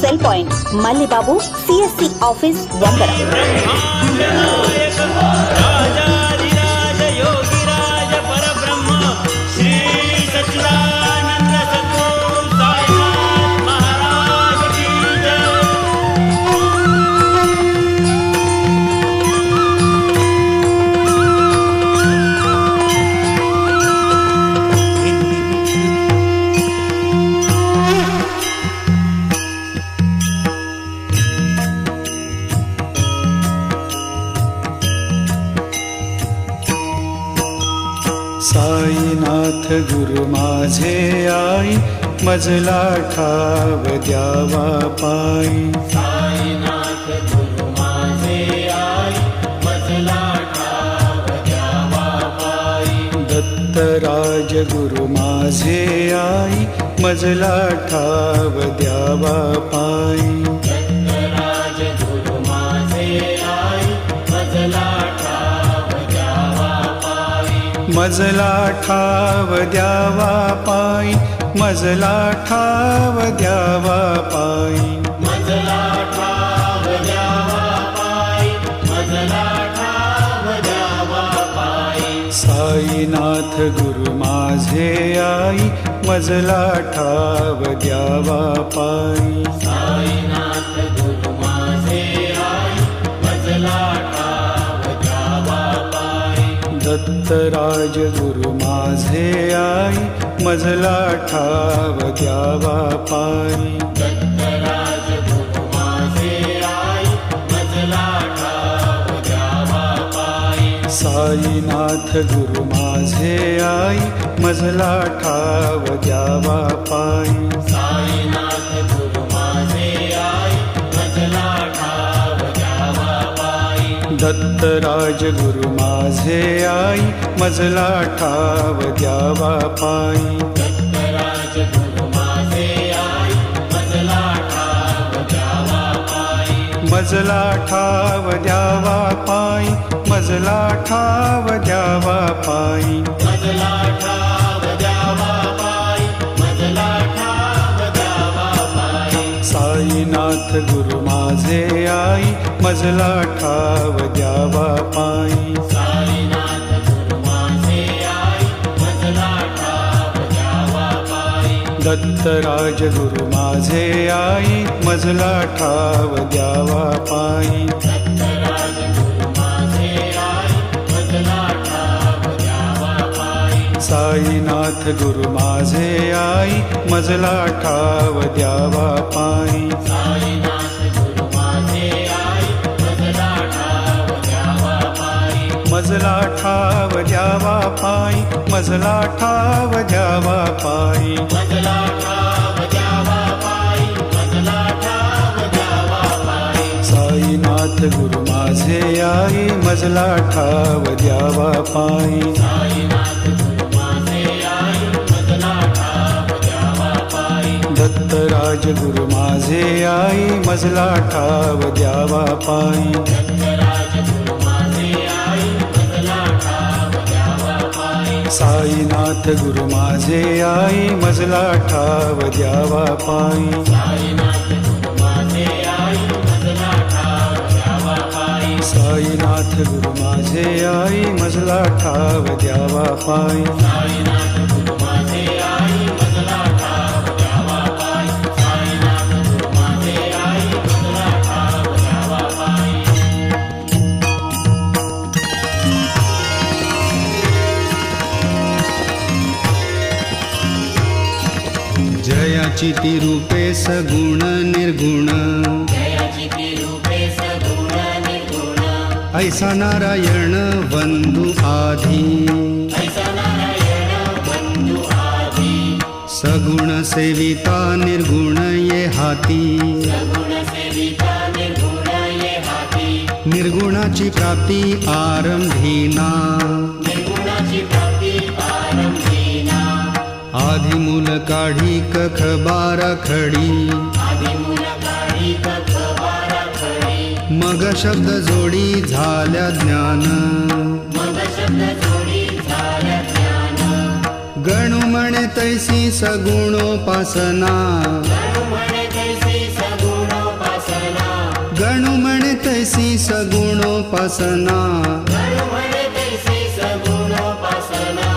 Cell point Mallibabu CSC office వందరం. साईनाथ गुरु माझे आई, मजला ठाव द्यावा पायी. साईनाथ गुरु माझे आई, मजला ठाव द्यावा पायी. दत्तराज गुरु माझे आई, मजला ठाव द्यावा पायी. दत्तराज गुरु माझे आई, मजला ठाव द्यावा पायी. मजला ठाव द्यावा पायी, मजला ठाव द्यावा पायी. मजला ठाव द्यावा पायी, मजला ठाव द्यावा पायी. साईनाथ गुरु माझे आई, मजला ठाव द्यावा पायी. साईनाथ गुरु माझे आई, मजला ठाव द्यावा पायी. दत्तराज गुरु माझे आई, मजला ठाव द्यावा पायी. दत्तराज गुरु माझे आई, मजला ठाव द्यावा पायी. साईनाथ गुरु माझे आई, मजला ठाव द्यावा पायी. साईनाथ गुरु माझे आई, मजला ठाव द्यावा पायी. दत्तराज गुरु माझे आई, मजला ठाव द्यावा पायी. दत्तराज गुरु माझे आई, मजला ठाव द्यावा पायी. मजला ठाव द्यावा पायी, मजला ठाव द्यावा पायी. मजला ठाव द्यावा पायी, मजला ठाव द्यावा पायी. साईनाथ गुरु माझे आई, मजला ठाव द्यावा पायी. साईनाथ गुरु माझे आई, मजला ठाव द्यावा पायी. दत्तराज गुरु माझे आई, मजला ठाव द्यावा पायी. दत्तराज गुरु माझे आई, मजला ठाव द्यावा पायी. साईनाथ गुरु माझे आई, मजला ठाव द्यावा पायी. साईनाथ गुरु माझे आई, मजला ठाव द्यावा पायी. मजला ठाव द्यावा पायी, मजला ठाव द्यावा पायी. मजला ठाव द्यावा पायी, मजला ठाव द्यावा पायी. साईनाथ गुरु माझे आई, मजला ठाव द्यावा पायी. साईनाथ गुरु माझे आई, मजला ठाव द्यावा पायी. दत्तराज गुरु माझे आई, मजला ठाव द्यावा पायी. दत्तराज गुरु माझे आई, मजला ठाव द्यावा पायी. साईनाथ गुरु माझे आई, मजला ठाव द्यावा पायी. साईनाथ गुरु माझे आई, मजला ठाव द्यावा पायी. साईनाथ गुरु माझे आई, मजला ठाव द्यावा पायी. साईनाथ गुरु माझे आई, मजला ठाव द्यावा पायी. साईनाथ गुरु माझे आई, मजला ठाव द्यावा पायी. जयाची ती रूपे सगुण निर्गुण, जयाची ती रूपे सगुण निर्गुण. ऐसा नारायण बंधू आधी, ऐसा नारायण बंधू आधी. सगुण सेविता निर्गुण ये हाती. सगुण सेविता निर्गुण ये हाती. निर्गुणाची प्राप्ती आरंभीना, निर्गुणाची प्राप्ती आरंभीना. आधी मूल काढी कख बारा खडी. आधी मूल काढी कख बारा खडी. मग शब्द जोडी झाल्या ज्ञान. मग शब्द जोडी झाल्या ज्ञान. गणू म्हणे तैसी सगुणोपासना. गणू म्हणे तैसी सगुण तैसी सगुणोपासना गणु म्हणे तैसी सगुणोपासना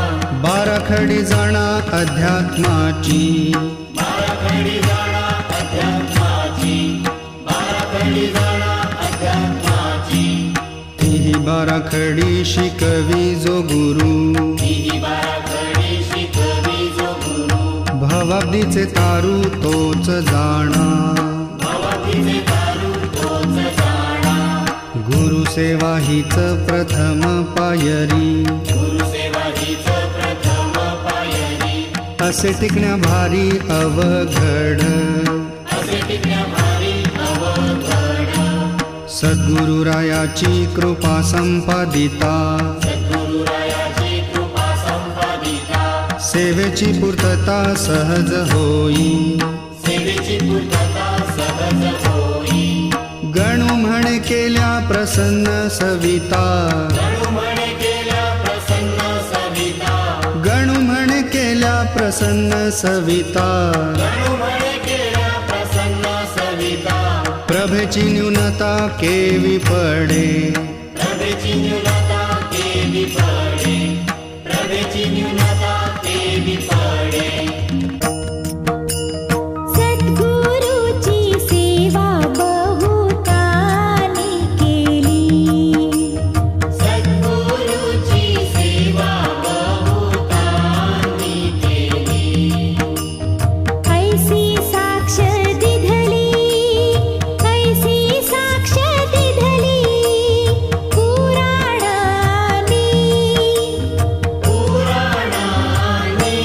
बाराखडी जाणा अध्यात्माची बाराखडी जाणा अध्यात्माची बाराखडी जाणा अध्यात्माची ही बाराखडी शिकवी जो गुरु ही बाराखडी शिकवी जो गुरु भवाब्दीचे तारू तोच जाणा भवातीचे दारू तोच जाणा गुरुसेवा हीच प्रथम पायरी गुरुसेवा हीच प्रथम पायरी असे टिकण्या भारी अवघड असे टिकण्या भारी अवघड सद्गुरुरायाची कृपा संपादिता सद्गुरुरायाची कृपा संपादिता सेवेची पूर्तता सहज होई सेवेची पूर्तता सहज होई गणू म्हणे केल्या प्रसन्न सविता गणु म्हणे केल्या प्रसन्न सविता गणू म्हणे केल्या प्रसन्न सविता गणु म्हणे केल्या प्रसन्न सविता प्रभेची न्यूनता केवी पडे प्रभेची न्यूनता केवी पडे प्रभेची न्यूनता केवी पडे सद्गुरूची सेवा बहुताने केली सद्गुरूची सेवा बहुतांनी केली ऐसी साक्ष दिधली ऐसी साक्ष दिधली पुराणानी पुराणाने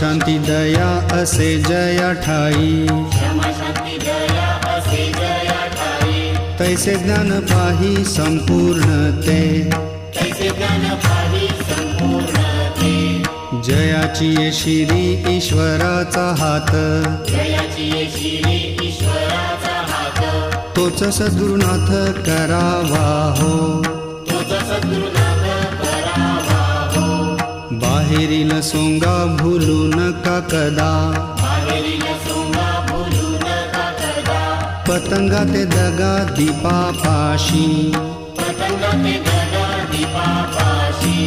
शांती दया असे जया ठाई क्षमा शांती दया असे जया ठाई तैसे ज्ञान पाही संपूर्ण ते तैसे ज्ञान पाही संपूर्ण ते जयाची ये शिरी ईश्वराचा हात जयाची ये शिरी ईश्वराचा हात तोच सद्गुरुनाथ करावा हो तोच सद्गुरुनाथ करावा हो बाहेरील सोंगा भूलू नका कदा बाहेरील सोंगा भूलू नका कदा पतंगा ते दगा दीपापाशी पतंग ते गदा दीपापाशी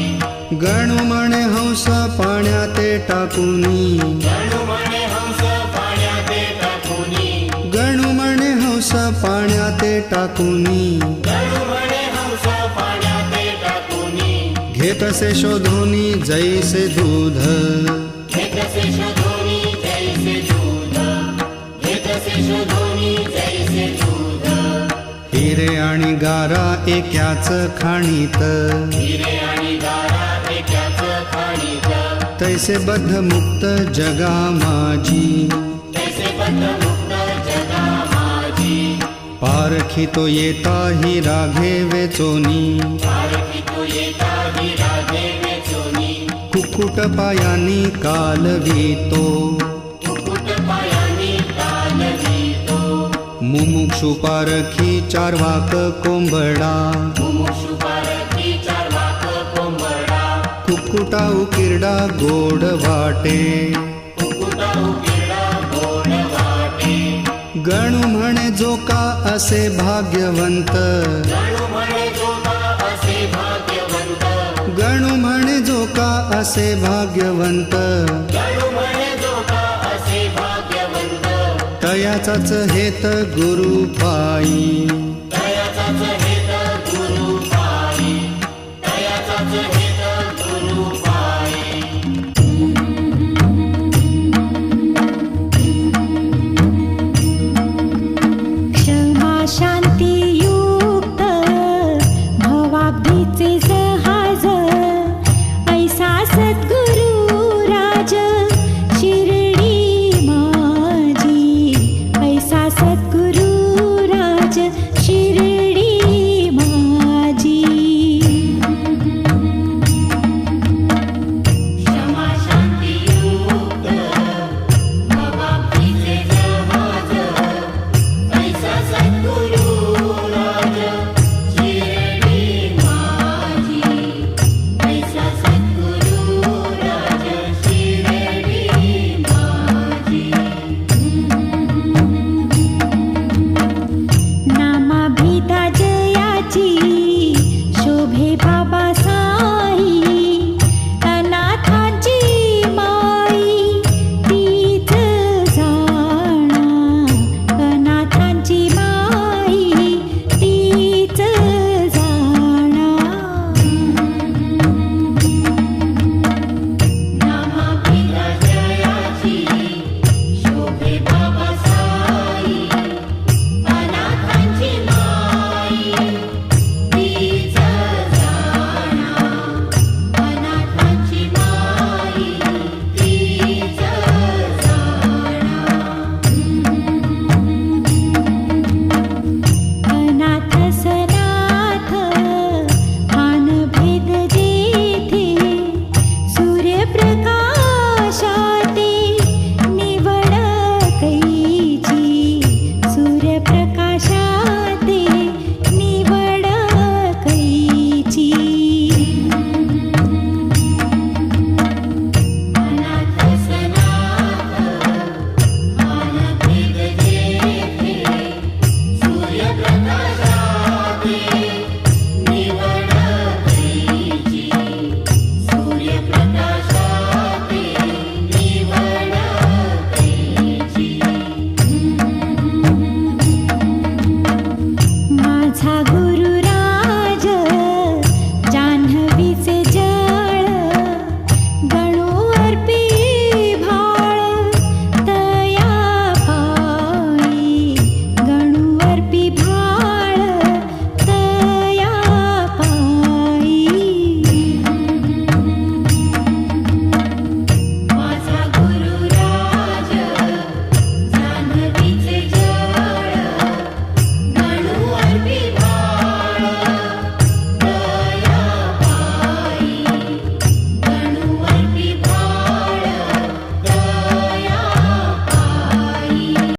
गणू म्हणे हंस पाण्याते टाकुनी गणू म्हणे हंस पाण्याते टाकुनी गणू म्हणे हंस पाण्याते टाकुनी गणू म्हणे हंस पाण्याते टाकुनी घेतसे शोधोनी जैसे दूध घेतसे शोधोनी जैसे दूध घेतसे शोधोनी जैसे दूध हिरे आणि गारा एकाच खाणीत हिरे आणि गारा एकाच खाणीत तैसे बद्ध मुक्त जगा माझी तैसे बद्धमुक्त जगा माझी पारखी तो येता ही राघे वेचोनी पारखी तो येता ही रागे वेचोनी कुक्कुट पायानी कालवितो कुकुट पायानी कालवितो मुमुक्षु पारखी चारवाक कोंबडा मुमुक्षु पारखी चारवाक कोंबडा कुक्कुटा उकिरडा गोड वाटे कुकुटा उकिरडा गोड वाटे गणू म्हणे जो का असे भाग्यवंत गणू म्हणे जो का असे भाग्यवंत गणू म्हणे जो का असे भाग्यवंत गणू म्हणे जो का असे भाग्यवंत तयाचाच हेत गुरु पायी दयाचाच हे